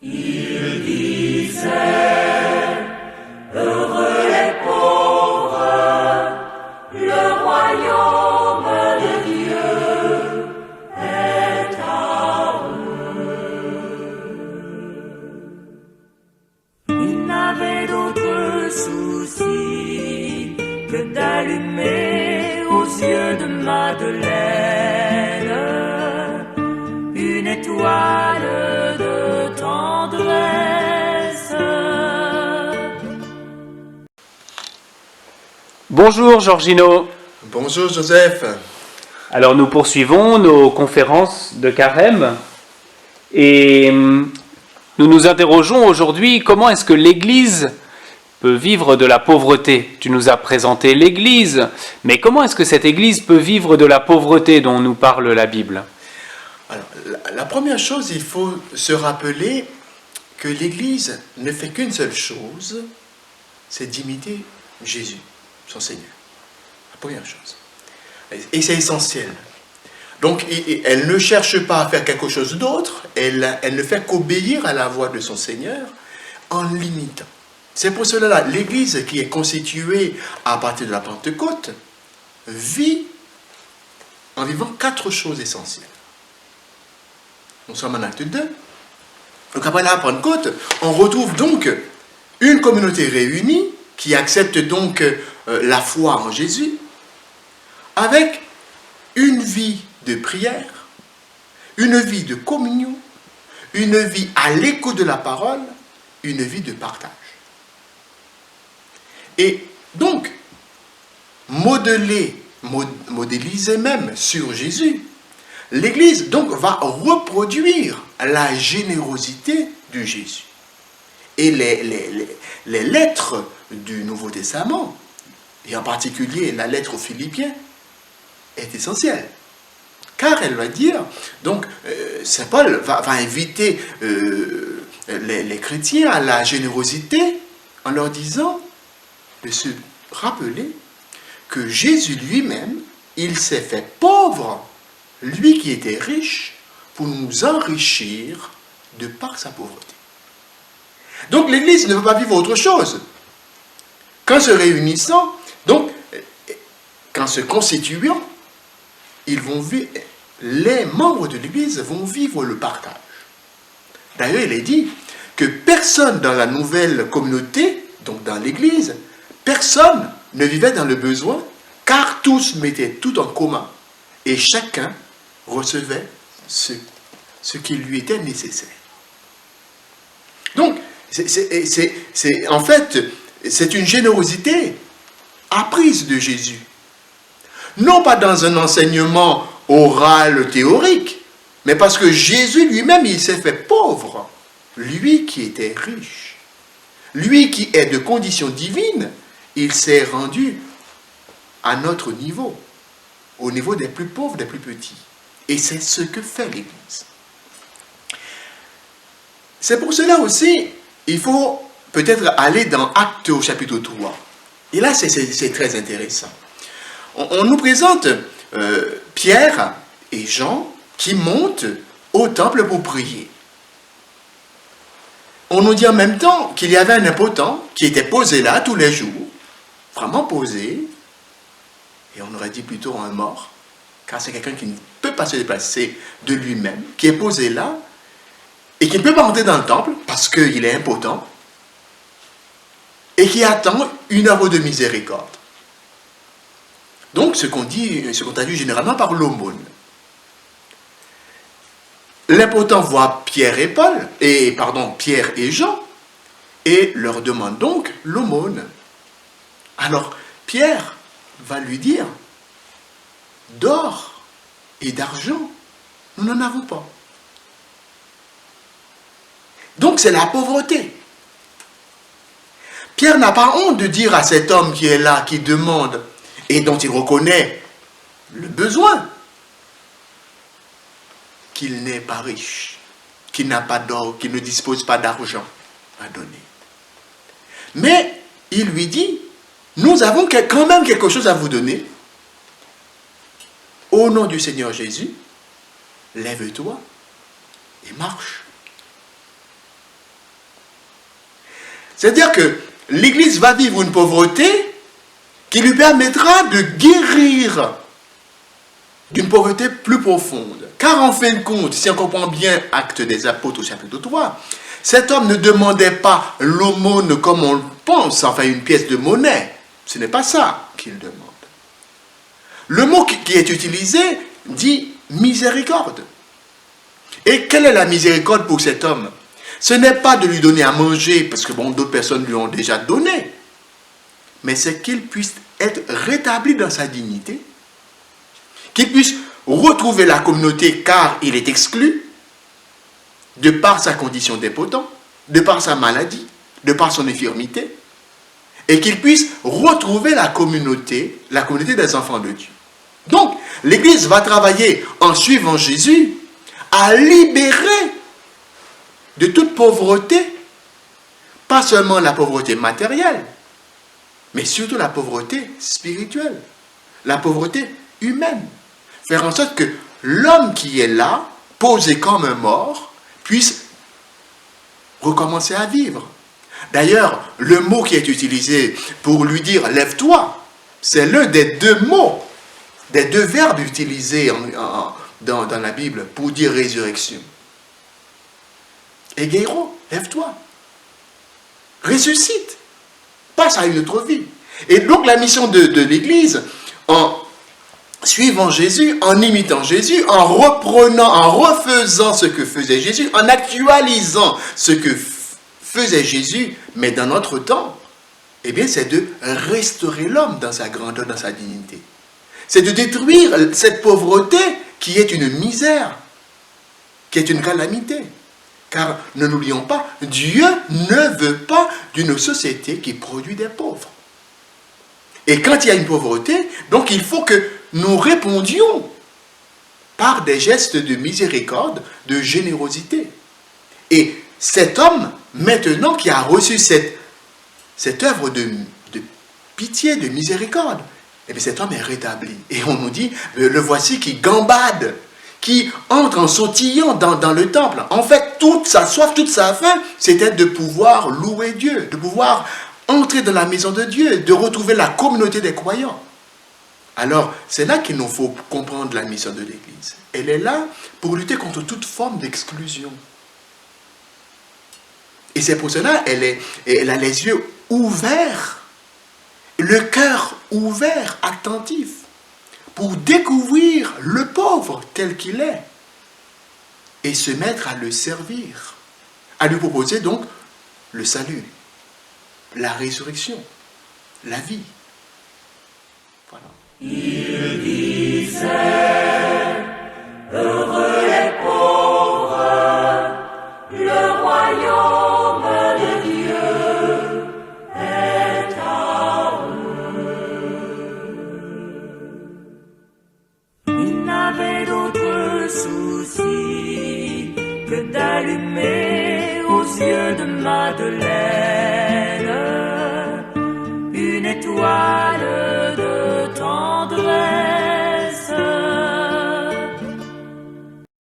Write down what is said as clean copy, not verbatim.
Il disait, heureux les pauvres, le royaume de Dieu est à eux. Il n'avait d'autre souci que d'allumer aux yeux de Madeleine une étoile de tendresse. Bonjour Georgino. Bonjour Joseph. Alors nous poursuivons nos conférences de carême et nous nous interrogeons aujourd'hui comment est-ce que l'Église peut vivre de la pauvreté. Tu nous as présenté l'Église, mais comment est-ce que cette Église peut vivre de la pauvreté dont nous parle la Bible ? Alors, la première chose, il faut se rappeler que l'Église ne fait qu'une seule chose, c'est d'imiter Jésus, son Seigneur. La première chose. Et c'est essentiel. Donc, elle ne cherche pas à faire quelque chose d'autre, elle ne fait qu'obéir à la voix de son Seigneur en l'imitant. C'est pour cela que l'Église qui est constituée à partir de la Pentecôte vit en vivant 4 choses essentielles. Nous sommes en acte 2. Donc après la Pentecôte, on retrouve donc une communauté réunie qui accepte donc la foi en Jésus, avec une vie de prière, une vie de communion, une vie à l'écoute de la parole, une vie de partage. Et donc, modéliser même sur Jésus, l'Église donc va reproduire la générosité de Jésus. Et les lettres du Nouveau Testament, et en particulier la lettre aux Philippiens, est essentielle. Car elle va dire, donc Saint Paul va inviter les chrétiens à la générosité en leur disant de se rappeler que Jésus lui-même, il s'est fait pauvre, lui qui était riche, pour nous enrichir de par sa pauvreté. Donc l'Église ne veut pas vivre autre chose. Qu'en se réunissant, donc, qu'en se constituant, les membres de l'Église vont vivre le partage. D'ailleurs, il est dit que personne dans la nouvelle communauté, donc dans l'Église, personne ne vivait dans le besoin, car tous mettaient tout en commun et chacun recevait ce qui lui était nécessaire. Donc, en fait, c'est une générosité apprise de Jésus. Non pas dans un enseignement oral théorique, mais parce que Jésus lui-même, il s'est fait pauvre. Lui qui était riche, lui qui est de condition divine, il s'est rendu à notre niveau, au niveau des plus pauvres, des plus petits. Et c'est ce que fait l'Église. C'est pour cela aussi, il faut peut-être aller dans Actes au chapitre 3. Et là, c'est très intéressant. On nous présente Pierre et Jean qui montent au temple pour prier. On nous dit en même temps qu'il y avait un impotent qui était posé là tous les jours, vraiment posé, et on aurait dit plutôt un mort, car c'est quelqu'un qui ne peut pas se déplacer de lui-même, qui est posé là, et qui ne peut pas entrer dans le temple parce qu'il est impotent, et qui attend une heure de miséricorde. Donc, ce qu'on traduit généralement par l'aumône. L'impotent voit Pierre et Jean, et leur demande donc l'aumône. Alors, Pierre va lui dire, d'or et d'argent, nous n'en avons pas. Donc, c'est la pauvreté. Pierre n'a pas honte de dire à cet homme qui est là, qui demande, et dont il reconnaît le besoin, qu'il n'est pas riche, qu'il n'a pas d'or, qu'il ne dispose pas d'argent à donner. Mais il lui dit, nous avons quand même quelque chose à vous donner. Au nom du Seigneur Jésus, lève-toi et marche. C'est-à-dire que l'Église va vivre une pauvreté qui lui permettra de guérir d'une pauvreté plus profonde. Car en fin de compte, si on comprend bien Actes des Apôtres au chapitre 3, cet homme ne demandait pas l'aumône comme on le pense, enfin une pièce de monnaie. Ce n'est pas ça qu'il demande. Le mot qui est utilisé dit miséricorde. Et quelle est la miséricorde pour cet homme? Ce n'est pas de lui donner à manger, parce que bon, d'autres personnes lui ont déjà donné, mais c'est qu'il puisse être rétabli dans sa dignité, qu'il puisse retrouver la communauté car il est exclu, de par sa condition d'impotent, de par sa maladie, de par son infirmité, et qu'il puisse retrouver la communauté des enfants de Dieu. Donc, l'Église va travailler en suivant Jésus à libérer de toute pauvreté, pas seulement la pauvreté matérielle, mais surtout la pauvreté spirituelle, la pauvreté humaine. Faire en sorte que l'homme qui est là, posé comme un mort, puisse recommencer à vivre. D'ailleurs, le mot qui est utilisé pour lui dire « lève-toi », c'est l'un des deux mots, des deux verbes utilisés dans la Bible pour dire résurrection. Egeiro, lève-toi, ressuscite, passe à une autre vie. Et donc la mission de l'Église, en suivant Jésus, en imitant Jésus, en reprenant, en refaisant ce que faisait Jésus, en actualisant ce que faisait Jésus, mais dans notre temps, eh bien c'est de restaurer l'homme dans sa grandeur, dans sa dignité. C'est de détruire cette pauvreté qui est une misère, qui est une calamité. Car ne l'oublions pas, Dieu ne veut pas d'une société qui produit des pauvres. Et quand il y a une pauvreté, donc il faut que nous répondions par des gestes de miséricorde, de générosité. Et cet homme, maintenant, qui a reçu cette œuvre de pitié, de miséricorde, eh bien cet homme est rétabli. Et on nous dit, le voici qui gambade, qui entre en sautillant dans le temple. En fait, toute sa soif, toute sa faim, c'était de pouvoir louer Dieu, de pouvoir entrer dans la maison de Dieu, de retrouver la communauté des croyants. Alors, c'est là qu'il nous faut comprendre la mission de l'Église. Elle est là pour lutter contre toute forme d'exclusion. Et c'est pour cela elle a les yeux ouverts, le cœur ouvert, attentif, pour découvrir le pauvre tel qu'il est et se mettre à le servir, à lui proposer donc le salut, la résurrection, la vie. Voilà. Il disait, heureux les pauvres, le royaume de Dieu est à eux. Il n'avait d'autre souci que d'allumer aux yeux de Madeleine une étoile